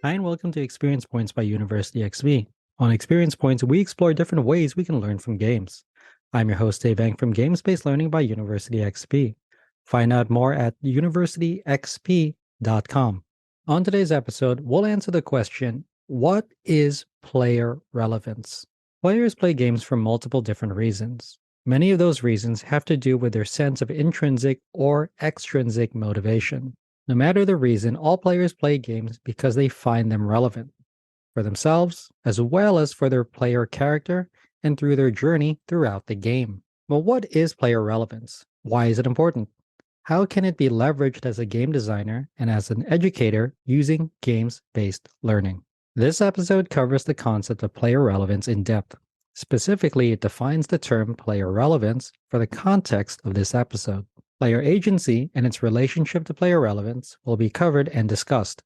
Hi, and welcome to Experience Points by University XP. On Experience Points, we explore different ways we can learn from games. I'm your host, Dave Eng from Games-Based Learning by University XP. Find out more at universityxp.com. On today's episode, we'll answer the question, what is player relevance? Players play games for multiple different reasons. Many of those reasons have to do with their sense of intrinsic or extrinsic motivation. No matter the reason, all players play games because they find them relevant for themselves, as well as for their player character and through their journey throughout the game. But what is player relevance? Why is it important? How can it be leveraged as a game designer and as an educator using games-based learning? This episode covers the concept of player relevance in depth. Specifically, it defines the term player relevance for the context of this episode. Player agency and its relationship to player relevance will be covered and discussed.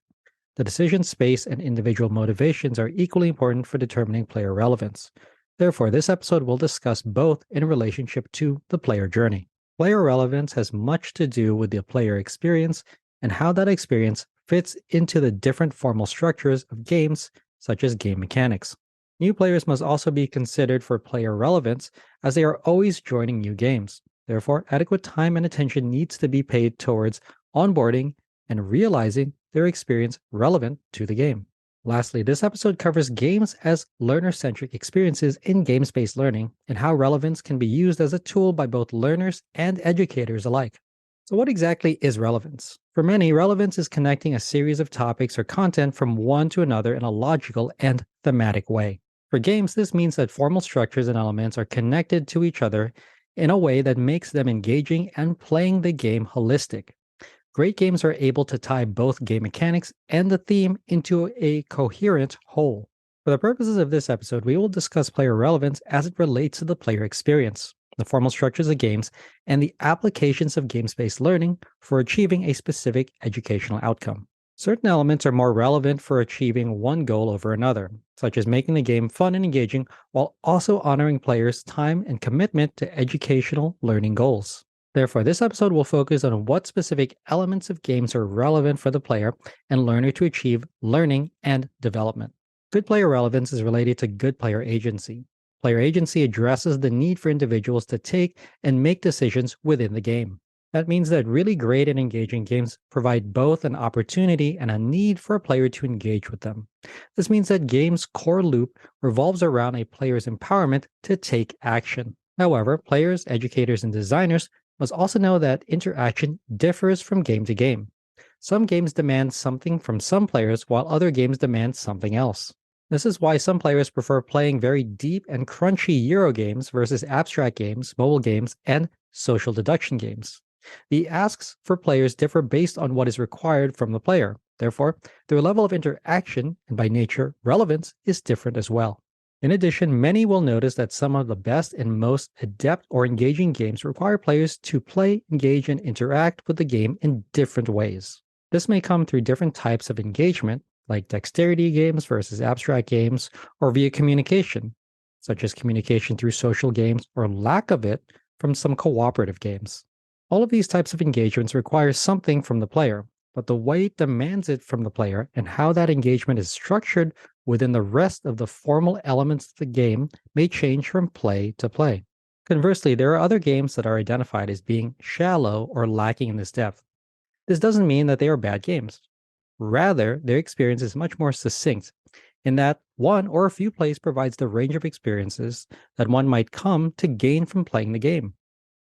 The decision space and individual motivations are equally important for determining player relevance. Therefore, this episode will discuss both in relationship to the player journey. Player relevance has much to do with the player experience and how that experience fits into the different formal structures of games, such as game mechanics. New players must also be considered for player relevance as they are always joining new games. Therefore, adequate time and attention needs to be paid towards onboarding and realizing their experience relevant to the game. Lastly, this episode covers games as learner-centric experiences in games-based learning and how relevance can be used as a tool by both learners and educators alike. So what exactly is relevance? For many, relevance is connecting a series of topics or content from one to another in a logical and thematic way. For games, this means that formal structures and elements are connected to each other in a way that makes them engaging and playing the game holistic. Great games are able to tie both game mechanics and the theme into a coherent whole. For the purposes of this episode, we will discuss player relevance as it relates to the player experience, the formal structures of games, and the applications of games-based learning for achieving a specific educational outcome. Certain elements are more relevant for achieving one goal over another, such as making the game fun and engaging while also honoring players' time and commitment to educational learning goals. Therefore, this episode will focus on what specific elements of games are relevant for the player and learner to achieve learning and development. Good player relevance is related to good player agency. Player agency addresses the need for individuals to take and make decisions within the game. That means that really great and engaging games provide both an opportunity and a need for a player to engage with them. This means that game's core loop revolves around a player's empowerment to take action. However, players, educators, and designers must also know that interaction differs from game to game. Some games demand something from some players, while other games demand something else. This is why some players prefer playing very deep and crunchy Euro games versus abstract games, mobile games, and social deduction games. The asks for players differ based on what is required from the player. Therefore, their level of interaction, and by nature, relevance, is different as well. In addition, many will notice that some of the best and most adept or engaging games require players to play, engage, and interact with the game in different ways. This may come through different types of engagement, like dexterity games versus abstract games, or via communication, such as communication through social games or lack of it from some cooperative games. All of these types of engagements require something from the player, but the way it demands it from the player and how that engagement is structured within the rest of the formal elements of the game may change from play to play. Conversely, there are other games that are identified as being shallow or lacking in this depth. This doesn't mean that they are bad games. Rather, their experience is much more succinct in that one or a few plays provides the range of experiences that one might come to gain from playing the game.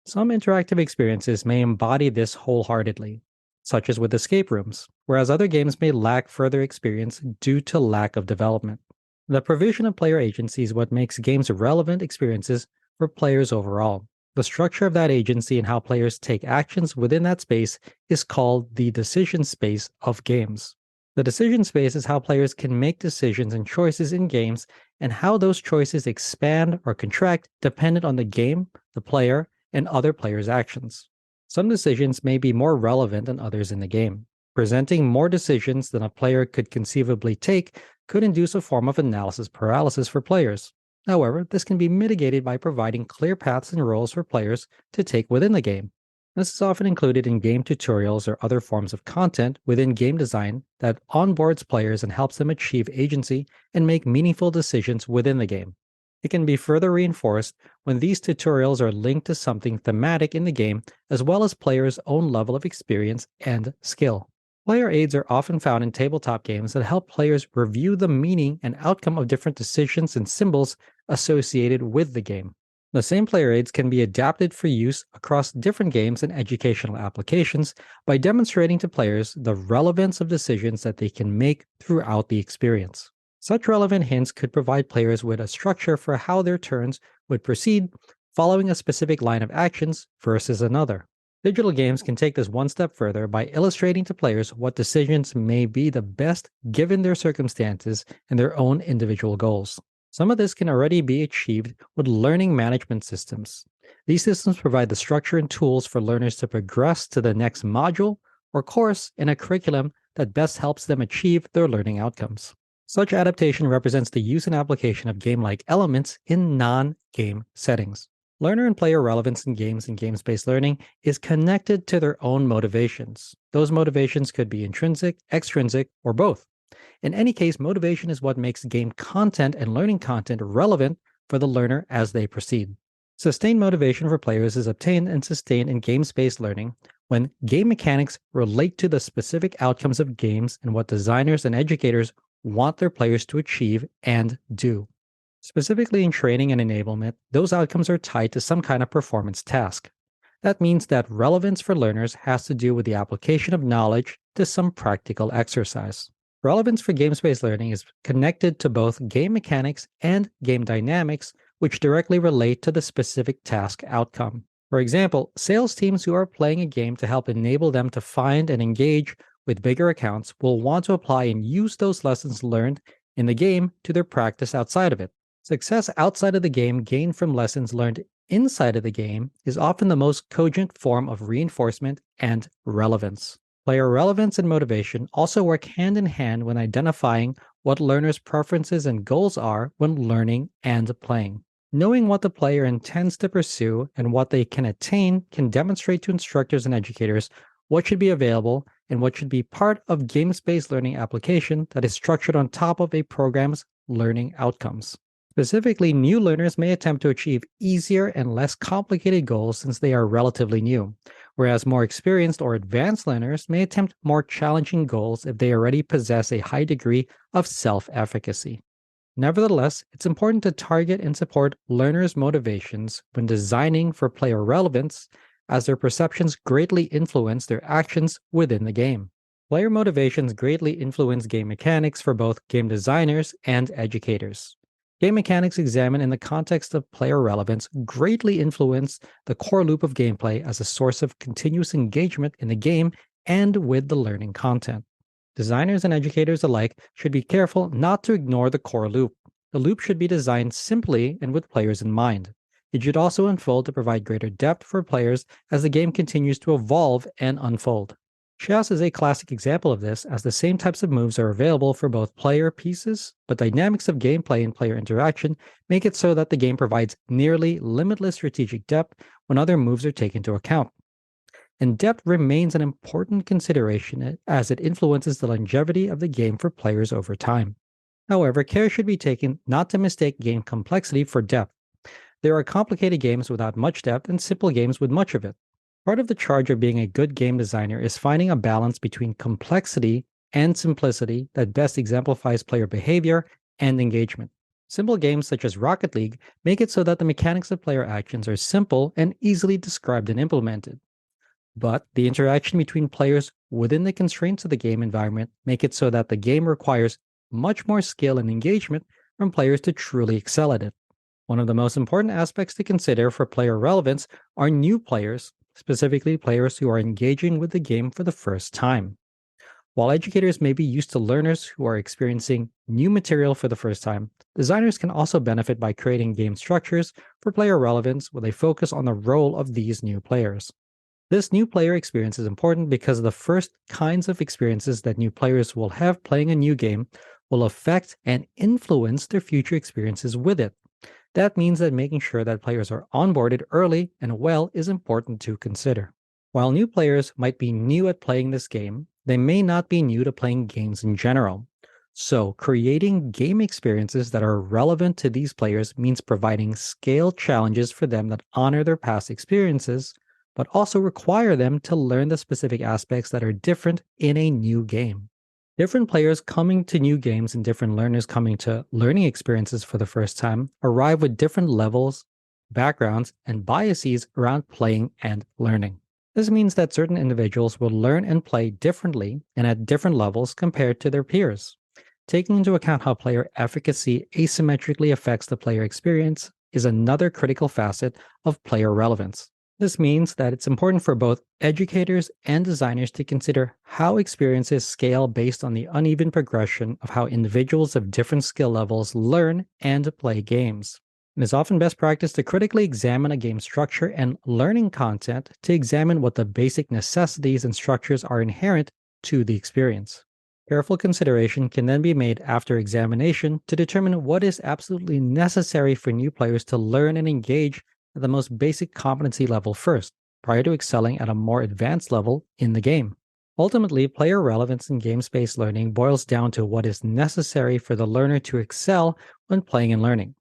Some interactive experiences may embody this wholeheartedly, such as with escape rooms, whereas other games may lack further experience due to lack of development. The provision of player agency is what makes games relevant experiences for players overall. The structure of that agency and how players take actions within that space is called the decision space of games. The decision space is how players can make decisions and choices in games and how those choices expand or contract dependent on the game, the player, and other players' actions. Some decisions may be more relevant than others in the game. Presenting more decisions than a player could conceivably take could induce a form of analysis paralysis for players. However, this can be mitigated by providing clear paths and roles for players to take within the game. This is often included in game tutorials or other forms of content within game design that onboards players and helps them achieve agency and make meaningful decisions within the game. It can be further reinforced when these tutorials are linked to something thematic in the game, as well as players' own level of experience and skill. Player aids are often found in tabletop games that help players review the meaning and outcome of different decisions and symbols associated with the game. The same player aids can be adapted for use across different games and educational applications by demonstrating to players the relevance of decisions that they can make throughout the experience. Such relevant hints could provide players with a structure for how their turns would proceed following a specific line of actions versus another. Digital games can take this one step further by illustrating to players what decisions may be the best given their circumstances and their own individual goals. Some of this can already be achieved with learning management systems. These systems provide the structure and tools for learners to progress to the next module or course in a curriculum that best helps them achieve their learning outcomes. Such adaptation represents the use and application of game like elements in non game settings. Learner and player relevance in games and games-based learning is connected to their own motivations. Those motivations could be intrinsic, extrinsic, or both. In any case, motivation is what makes game content and learning content relevant for the learner as they proceed. Sustained motivation for players is obtained and sustained in games-based learning when game mechanics relate to the specific outcomes of games and what designers and educators want their players to achieve and do. Specifically in training and enablement, those outcomes are tied to some kind of performance task. That means that relevance for learners has to do with the application of knowledge to some practical exercise. Relevance for games-based learning is connected to both game mechanics and game dynamics, which directly relate to the specific task outcome. For example, sales teams who are playing a game to help enable them to find and engage with bigger accounts will want to apply and use those lessons learned in the game to their practice outside of it. Success outside of the game gained from lessons learned inside of the game is often the most cogent form of reinforcement and relevance. Player relevance and motivation also work hand in hand when identifying what learners' preferences and goals are when learning and playing. Knowing what the player intends to pursue and what they can attain can demonstrate to instructors and educators what should be available and what should be part of games-based learning application that is structured on top of a program's learning outcomes. Specifically, new learners may attempt to achieve easier and less complicated goals since they are relatively new, whereas more experienced or advanced learners may attempt more challenging goals if they already possess a high degree of self-efficacy. Nevertheless, it's important to target and support learners' motivations when designing for player relevance, as their perceptions greatly influence their actions within the game. Player motivations greatly influence game mechanics for both game designers and educators. Game mechanics examined in the context of player relevance greatly influence the core loop of gameplay as a source of continuous engagement in the game and with the learning content. Designers and educators alike should be careful not to ignore the core loop. The loop should be designed simply and with players in mind. It should also unfold to provide greater depth for players as the game continues to evolve and unfold. Chess is a classic example of this, as the same types of moves are available for both player pieces, but dynamics of gameplay and player interaction make it so that the game provides nearly limitless strategic depth when other moves are taken into account. And depth remains an important consideration as it influences the longevity of the game for players over time. However, care should be taken not to mistake game complexity for depth. There are complicated games without much depth and simple games with much of it. Part of the charge of being a good game designer is finding a balance between complexity and simplicity that best exemplifies player behavior and engagement. Simple games such as Rocket League make it so that the mechanics of player actions are simple and easily described and implemented. But the interaction between players within the constraints of the game environment make it so that the game requires much more skill and engagement from players to truly excel at it. One of the most important aspects to consider for player relevance are new players, specifically players who are engaging with the game for the first time. While educators may be used to learners who are experiencing new material for the first time, designers can also benefit by creating game structures for player relevance with a focus on the role of these new players. This new player experience is important because the first kinds of experiences that new players will have playing a new game will affect and influence their future experiences with it. That means that making sure that players are onboarded early and well is important to consider. While new players might be new at playing this game, they may not be new to playing games in general. So, creating game experiences that are relevant to these players means providing scale challenges for them that honor their past experiences, but also require them to learn the specific aspects that are different in a new game. Different players coming to new games and different learners coming to learning experiences for the first time arrive with different levels, backgrounds, and biases around playing and learning. This means that certain individuals will learn and play differently and at different levels compared to their peers. Taking into account how player efficacy asymmetrically affects the player experience is another critical facet of player relevance. This means that it's important for both educators and designers to consider how experiences scale based on the uneven progression of how individuals of different skill levels learn and play games. It is often best practice to critically examine a game structure and learning content to examine what the basic necessities and structures are inherent to the experience. Careful consideration can then be made after examination to determine what is absolutely necessary for new players to learn and engage at the most basic competency level first, prior to excelling at a more advanced level in the game. Ultimately, player relevance in game-based learning boils down to what is necessary for the learner to excel when playing and learning.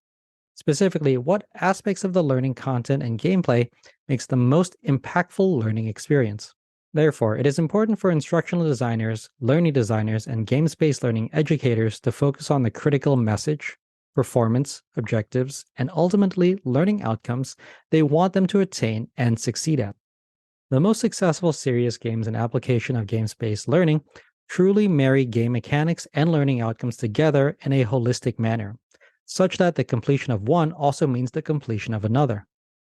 Specifically, what aspects of the learning content and gameplay makes the most impactful learning experience. Therefore, it is important for instructional designers, learning designers, and game-based learning educators to focus on the critical message, performance, objectives, and ultimately learning outcomes they want them to attain and succeed at. The most successful serious games and application of games-based learning truly marry game mechanics and learning outcomes together in a holistic manner, such that the completion of one also means the completion of another.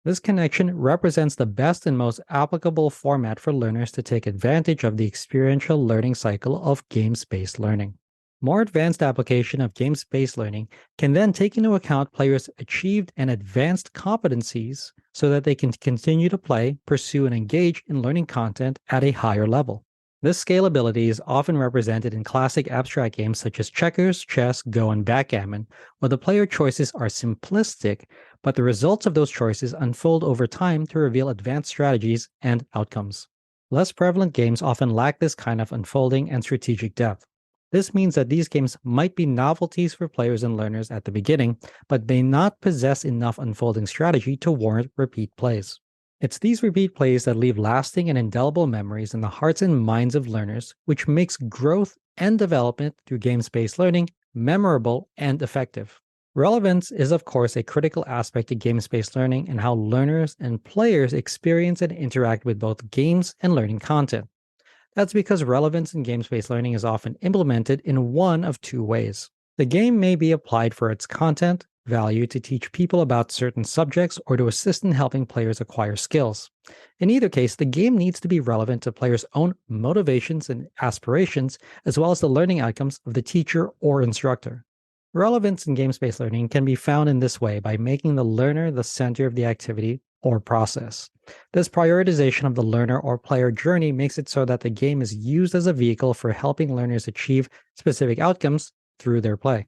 This connection represents the best and most applicable format for learners to take advantage of the experiential learning cycle of games-based learning. More advanced application of games-based learning can then take into account players' achieved and advanced competencies so that they can continue to play, pursue, and engage in learning content at a higher level. This scalability is often represented in classic abstract games such as checkers, chess, Go, and backgammon, where the player choices are simplistic, but the results of those choices unfold over time to reveal advanced strategies and outcomes. Less prevalent games often lack this kind of unfolding and strategic depth. This means that these games might be novelties for players and learners at the beginning, but may not possess enough unfolding strategy to warrant repeat plays. It's these repeat plays that leave lasting and indelible memories in the hearts and minds of learners, which makes growth and development through games-based learning memorable and effective. Relevance is, of course, a critical aspect of games-based learning and how learners and players experience and interact with both games and learning content. That's because relevance in games-based learning is often implemented in one of two ways. The game may be applied for its content, value to teach people about certain subjects or to assist in helping players acquire skills. In either case, the game needs to be relevant to players' own motivations and aspirations, as well as the learning outcomes of the teacher or instructor. Relevance in games-based learning can be found in this way by making the learner the center of the activity or process. This prioritization of the learner or player journey makes it so that the game is used as a vehicle for helping learners achieve specific outcomes through their play.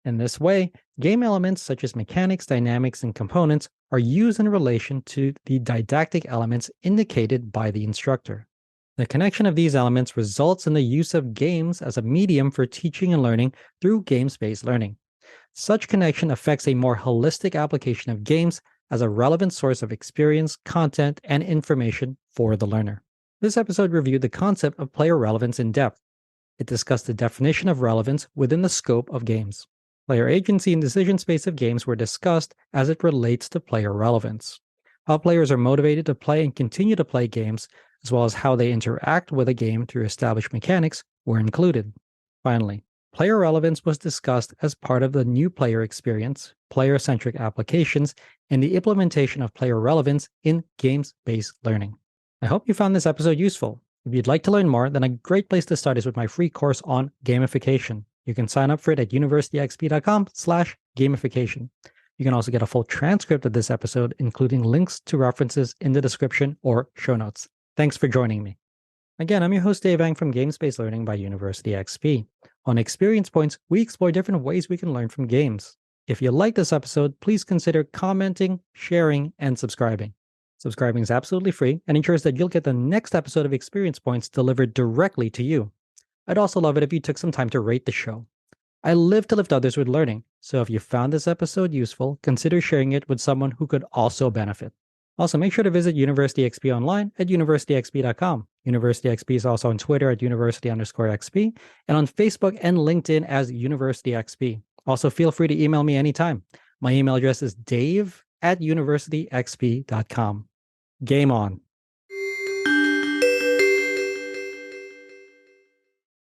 In this way, game elements such as mechanics, dynamics, and components are used in relation to the didactic elements indicated by the instructor. The connection of these elements results in the use of games as a medium for teaching and learning through games-based learning. Such connection affects a more holistic application of games as a relevant source of experience, content, and information for the learner. This episode reviewed the concept of player relevance in depth. It discussed the definition of relevance within the scope of games. Player agency and decision space of games were discussed as it relates to player relevance. How players are motivated to play and continue to play games, as well as how they interact with a game through established mechanics, were included. Finally, player relevance was discussed as part of the new player experience, player-centric applications, and the implementation of player relevance in games-based learning. I hope you found this episode useful. If you'd like to learn more, then a great place to start is with my free course on gamification. You can sign up for it at universityxp.com/gamification. You can also get a full transcript of this episode, including links to references in the description or show notes. Thanks for joining me. Again, I'm your host, Dave Ang from Games-Based Learning by University XP. On Experience Points, we explore different ways we can learn from games. If you like this episode, please consider commenting, sharing, and subscribing. Subscribing is absolutely free and ensures that you'll get the next episode of Experience Points delivered directly to you. I'd also love it if you took some time to rate the show. I live to lift others with learning, so if you found this episode useful, consider sharing it with someone who could also benefit. Also, make sure to visit University XP online at universityxp.com. University XP is also on Twitter at university_XP and on Facebook and LinkedIn as University XP. Also, feel free to email me anytime. My email address is dave@universityxp.com. Game on.